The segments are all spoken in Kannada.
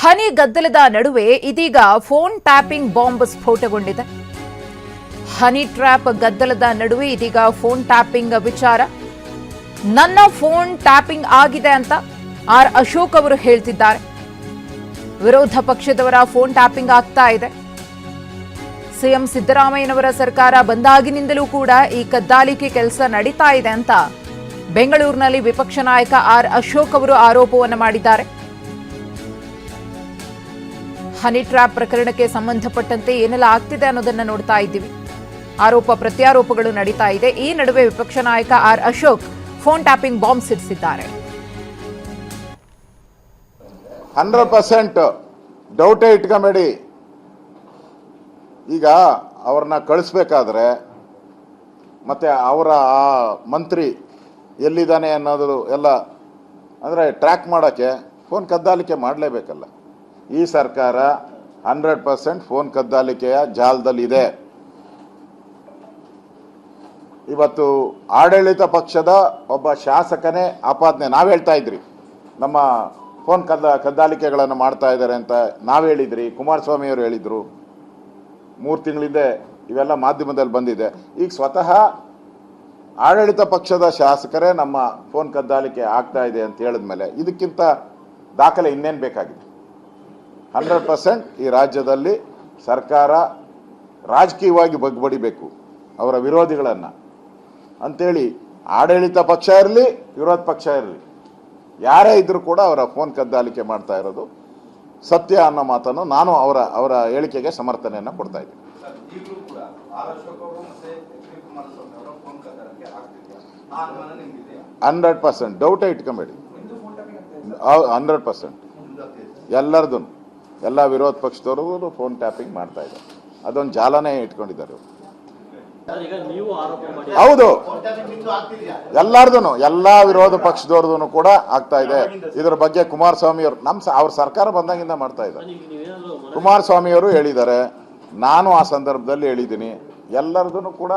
ಹನಿ ಗದ್ದಲದ ನಡುವೆ ಇದೀಗ ಫೋನ್ ಟ್ಯಾಪಿಂಗ್ ಬಾಂಬ್ ಸ್ಫೋಟಗೊಂಡಿದೆ. ಹನಿ ಟ್ರ್ಯಾಪ್ ಗದ್ದಲದ ನಡುವೆ ಇದೀಗ ಫೋನ್ ಟ್ಯಾಪಿಂಗ್ ವಿಚಾರ. ನನ್ನ ಫೋನ್ ಟ್ಯಾಪಿಂಗ್ ಆಗಿದೆ ಅಂತ ಆರ್ ಅಶೋಕ್ ಅವರು ಹೇಳ್ತಿದ್ದಾರೆ. ವಿರೋಧ ಪಕ್ಷದವರ ಫೋನ್ ಟ್ಯಾಪಿಂಗ್ ಆಗ್ತಾ ಇದೆ. ಸಿಎಂ ಸಿದ್ದರಾಮಯ್ಯನವರ ಸರ್ಕಾರ ಬಂದಾಗಿನಿಂದಲೂ ಕೂಡ ಈ ಕದ್ದಾಲಿಕೆ ಕೆಲಸ ನಡೀತಾ ಇದೆ ಅಂತ ಬೆಂಗಳೂರಿನಲ್ಲಿ ವಿಪಕ್ಷ ನಾಯಕ ಆರ್ ಅಶೋಕ್ ಅವರು ಆರೋಪವನ್ನು ಮಾಡಿದ್ದಾರೆ. ಹನಿ ಟ್ರ್ಯಾಪ್ ಪ್ರಕರಣಕ್ಕೆ ಸಂಬಂಧಪಟ್ಟಂತೆ ಏನೆಲ್ಲ ಆಗ್ತಿದೆ ಅನ್ನೋದನ್ನ ನೋಡ್ತಾ ಇದ್ದೀವಿ. ಆರೋಪ ಪ್ರತ್ಯಾರೋಪಗಳು ನಡೀತಾ ಇದೆ. ಈ ನಡುವೆ ವಿಪಕ್ಷ ನಾಯಕ R Ashok phone tapping bomb ಸಿಡಿಸಿದ್ದಾರೆ. 100% ಡೌಟೇ ಇಟ್ಕೊಂಬೇಡಿ. ಈಗ ಅವ್ರನ್ನ ಕಳಿಸ್ಬೇಕಾದ್ರೆ ಮತ್ತೆ ಅವರ ಆ ಮಂತ್ರಿ ಎಲ್ಲಿದ್ದಾನೆ ಅನ್ನೋದು ಎಲ್ಲ ಅಂದರೆ ಟ್ರ್ಯಾಕ್ ಮಾಡೋಕ್ಕೆ ಫೋನ್ ಕದ್ದಾಲಿಕೆ ಮಾಡಲೇಬೇಕಲ್ಲ. ಈ ಸರ್ಕಾರ 100% ಫೋನ್ ಕದ್ದಾಲಿಕೆಯ ಜಾಲದಲ್ಲಿದೆ. ಇವತ್ತು ಆಡಳಿತ ಪಕ್ಷದ ಒಬ್ಬ ಶಾಸಕನೇ ಆಪಾದನೆ ನಾವು ಹೇಳ್ತಾ ಇದ್ರಿ, ನಮ್ಮ ಫೋನ್ ಕದ್ದಾಲಿಕೆಗಳನ್ನು ಮಾಡ್ತಾ ಇದ್ದಾರೆ ಅಂತ ನಾವು ಹೇಳಿದ್ರಿ, ಕುಮಾರಸ್ವಾಮಿ ಅವರು ಹೇಳಿದರು. 3 ತಿಂಗಳಿಂದ ಇವೆಲ್ಲ ಮಾಧ್ಯಮದಲ್ಲಿ ಬಂದಿದೆ. ಈಗ ಸ್ವತಃ ಆಡಳಿತ ಪಕ್ಷದ ಶಾಸಕರೇ ನಮ್ಮ ಫೋನ್ ಕದ್ದಾಲಿಕೆ ಆಗ್ತಾ ಇದೆ ಅಂತ ಹೇಳಿದ್ಮೇಲೆ ಇದಕ್ಕಿಂತ ದಾಖಲೆ ಇನ್ನೇನು ಬೇಕಾಗಿದೆ? 100% ಈ ರಾಜ್ಯದಲ್ಲಿ ಸರ್ಕಾರ ರಾಜಕೀಯವಾಗಿ ಬಗ್ಬಡಿಬೇಕು ಅವರ ವಿರೋಧಿಗಳನ್ನು ಅಂಥೇಳಿ, ಆಡಳಿತ ಪಕ್ಷ ಇರಲಿ ವಿರೋಧ ಪಕ್ಷ ಇರಲಿ ಯಾರೇ ಇದ್ದರೂ ಕೂಡ ಅವರ ಫೋನ್ ಕದ್ದಾಲಿಕೆ ಮಾಡ್ತಾ ಇರೋದು ಸತ್ಯ ಅನ್ನೋ ಮಾತನ್ನು ನಾನು ಅವರ ಹೇಳಿಕೆಗೆ ಸಮರ್ಥನೆಯನ್ನು ಕೊಡ್ತಾ ಇದ್ದೀನಿ. 100% ಡೌಟೇ ಇಟ್ಕೊಂಬೇಡಿ. 100% ಎಲ್ಲರದು, ಎಲ್ಲ ವಿರೋಧ ಪಕ್ಷದವರು ಫೋನ್ ಟ್ಯಾಪಿಂಗ್ ಮಾಡ್ತಾ ಇದ್ದಾರೆ. ಅದೊಂದು ಜಾಲನೇ ಇಟ್ಕೊಂಡಿದ್ದಾರೆ. ಹೌದು, ಎಲ್ಲಾರ್ದು, ಎಲ್ಲ ವಿರೋಧ ಪಕ್ಷದವ್ರದ್ದು ಕೂಡ ಆಗ್ತಾ ಇದೆ. ಇದ್ರ ಬಗ್ಗೆ ಕುಮಾರಸ್ವಾಮಿ ಅವರು ಅವ್ರ ಸರ್ಕಾರ ಬಂದಾಗಿಂದ ಮಾಡ್ತಾ ಇದ್ದಾರೆ. ಕುಮಾರಸ್ವಾಮಿ ಅವರು ಹೇಳಿದ್ದಾರೆ, ನಾನು ಆ ಸಂದರ್ಭದಲ್ಲಿ ಹೇಳಿದ್ದೀನಿ. ಎಲ್ಲರದು ಕೂಡ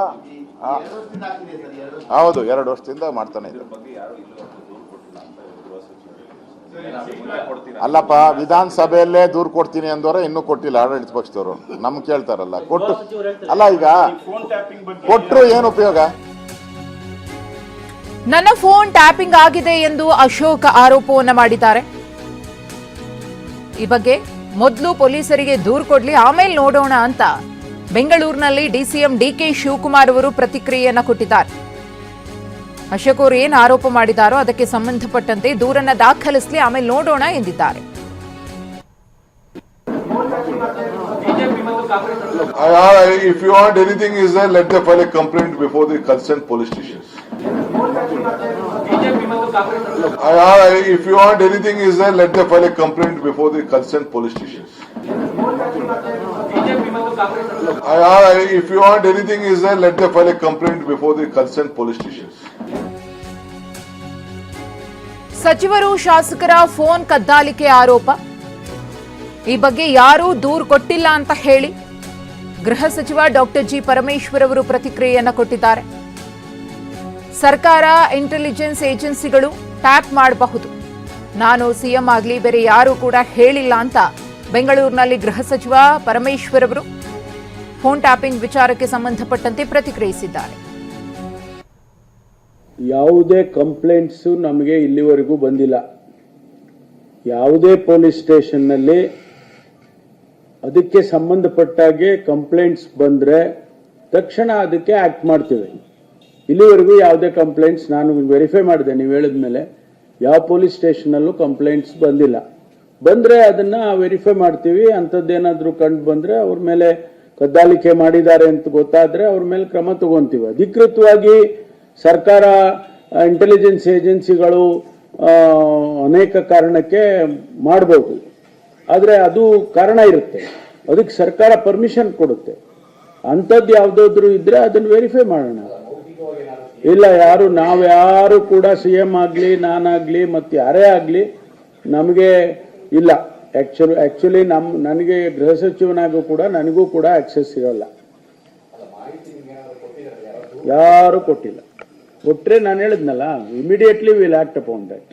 ಹೌದು, 2 ವರ್ಷದಿಂದ ಮಾಡ್ತಾನೆ ಇದ್ದಾರೆ. ಅಲ್ಲಪ್ಪ, ವಿಧಾನಸಭೆಯಲ್ಲೇ ದೂರು ಕೊಡ್ತೀನಿ ಅಂದವರೆ ಇನ್ನೂ ಕೊಟ್ಟಿಲ್ಲ ಆಡಳಿತ ಪಕ್ಷದವರು. ನಮ್ಗೆ ಕೇಳ್ತಾರಲ್ಲ, ಕೊಟ್ಟು ಅಲ್ಲ, ಈಗ ಕೊಟ್ಟರು ಏನು ಉಪಯೋಗ? ನನ್ನ ಫೋನ್ ಟ್ಯಾಪಿಂಗ್ ಆಗಿದೆ ಎಂದು ಅಶೋಕ್ ಆರೋಪವನ್ನು ಮಾಡಿದ್ದಾರೆ. ಈ ಬಗ್ಗೆ ಮೊದಲು ಪೊಲೀಸರಿಗೆ ದೂರು ಕೊಡ್ಲಿ, ಆಮೇಲೆ ನೋಡೋಣ ಅಂತ ಬೆಂಗಳೂರಿನಲ್ಲಿ ಡಿಸಿಎಂ ಡಿಕೆ ಶಿವಕುಮಾರ್ ಅವರು ಪ್ರತಿಕ್ರಿಯೆಯನ್ನ ಕೊಟ್ಟಿದ್ದಾರೆ. ಅಶೋಕ್ ಅವರು ಏನು ಆರೋಪ ಮಾಡಿದಾರೋ ಅದಕ್ಕೆ ಸಂಬಂಧಪಟ್ಟಂತೆ ದೂರನ್ನ ದಾಖಲಿಸಲಿ, ಆಮೇಲೆ ನೋಡೋಣ ಎಂದಿದ್ದಾರೆ. If you want anything is there, let them file a complaint before the concerned police stations. If you want anything is there, let them file a complaint before the concerned police stations. If you want anything is there, let them file a complaint before the concerned police stations. ಸಚಿವರು ಶಾಸಕರ ಫೋನ್ ಕದ್ದಾಲಿಕೆ ಆರೋಪ. ಈ ಬಗ್ಗೆ ಯಾರೂ ದೂರು ಕೊಟ್ಟಿಲ್ಲ ಅಂತ ಹೇಳಿ ಗೃಹ ಸಚಿವ ಡಾಕ್ಟರ್ ಜಿ ಪರಮೇಶ್ವರ್ ಅವರು ಪ್ರತಿಕ್ರಿಯೆಯನ್ನು ಕೊಟ್ಟಿದ್ದಾರೆ. ಸರ್ಕಾರ, ಇಂಟೆಲಿಜೆನ್ಸ್ ಏಜೆನ್ಸಿಗಳು ಟ್ಯಾಪ್ ಮಾಡಬಹುದು, ನಾನು ಸಿಎಂ ಆಗಲಿ ಬೇರೆ ಯಾರೂ ಕೂಡ ಹೇಳಿಲ್ಲ ಅಂತ ಬೆಂಗಳೂರಿನಲ್ಲಿ ಗೃಹ ಸಚಿವ ಪರಮೇಶ್ವರ್ ಅವರು ಫೋನ್ ಟ್ಯಾಪಿಂಗ್ ವಿಚಾರಕ್ಕೆ ಸಂಬಂಧಪಟ್ಟಂತೆ ಪ್ರತಿಕ್ರಿಯಿಸಿದ್ದಾರೆ. ಯಾವುದೇ ಕಂಪ್ಲೇಂಟ್ಸು ನಮಗೆ ಇಲ್ಲಿವರೆಗೂ ಬಂದಿಲ್ಲ. ಯಾವುದೇ ಪೊಲೀಸ್ ಸ್ಟೇಷನ್ನಲ್ಲಿ ಅದಕ್ಕೆ ಸಂಬಂಧಪಟ್ಟಾಗೆ ಕಂಪ್ಲೇಂಟ್ಸ್ ಬಂದರೆ ತಕ್ಷಣ ಅದಕ್ಕೆ ಆಕ್ಟ್ ಮಾಡ್ತೀವಿ. ಇಲ್ಲಿವರೆಗೂ ಯಾವುದೇ ಕಂಪ್ಲೇಂಟ್ಸ್ ನಾನು ವೆರಿಫೈ ಮಾಡಿದೆ, ನೀವು ಹೇಳಿದ ಮೇಲೆ ಯಾವ ಪೊಲೀಸ್ ಸ್ಟೇಷನಲ್ಲೂ ಕಂಪ್ಲೇಂಟ್ಸ್ ಬಂದಿಲ್ಲ. ಬಂದರೆ ಅದನ್ನು ವೆರಿಫೈ ಮಾಡ್ತೀವಿ. ಅಂಥದ್ದೇನಾದರೂ ಕಂಡು ಬಂದರೆ ಅವ್ರ ಮೇಲೆ ಕದ್ದಾಲಿಕೆ ಮಾಡಿದ್ದಾರೆ ಅಂತ ಗೊತ್ತಾದರೆ ಅವ್ರ ಮೇಲೆ ಕ್ರಮ ತಗೊಂತೀವಿ. ಅಧಿಕೃತವಾಗಿ ಸರ್ಕಾರ, ಇಂಟೆಲಿಜೆನ್ಸ್ ಏಜೆನ್ಸಿಗಳು ಅನೇಕ ಕಾರಣಕ್ಕೆ ಮಾಡಬಹುದು, ಆದರೆ ಅದು ಕಾರಣ ಇರುತ್ತೆ, ಅದಕ್ಕೆ ಸರ್ಕಾರ ಪರ್ಮಿಷನ್ ಕೊಡುತ್ತೆ. ಅಂಥದ್ದು ಯಾವುದಾದ್ರೂ ಇದ್ರೆ ಅದನ್ನು ವೆರಿಫೈ ಮಾಡೋಣ. ಇಲ್ಲ, ನಾವ್ಯಾರು ಕೂಡ CM ಆಗಲಿ, ನಾನಾಗಲಿ, ಮತ್ತು ಯಾರೇ ಆಗಲಿ ನಮಗೆ ಇಲ್ಲ. ಆ್ಯಕ್ಚುಲಿ ನನಗೆ ಗೃಹ ಸಚಿವನಾಗೂ ಕೂಡ ನನಗೂ ಕೂಡ ಆಕ್ಸೆಸ್ ಇರೋಲ್ಲ. ಯಾರು ಕೊಟ್ಟಿಲ್ಲ. ಕೊಟ್ಟರೆ ನಾನು ಹೇಳಿದ್ನಲ್ಲ, immediately will act upon that.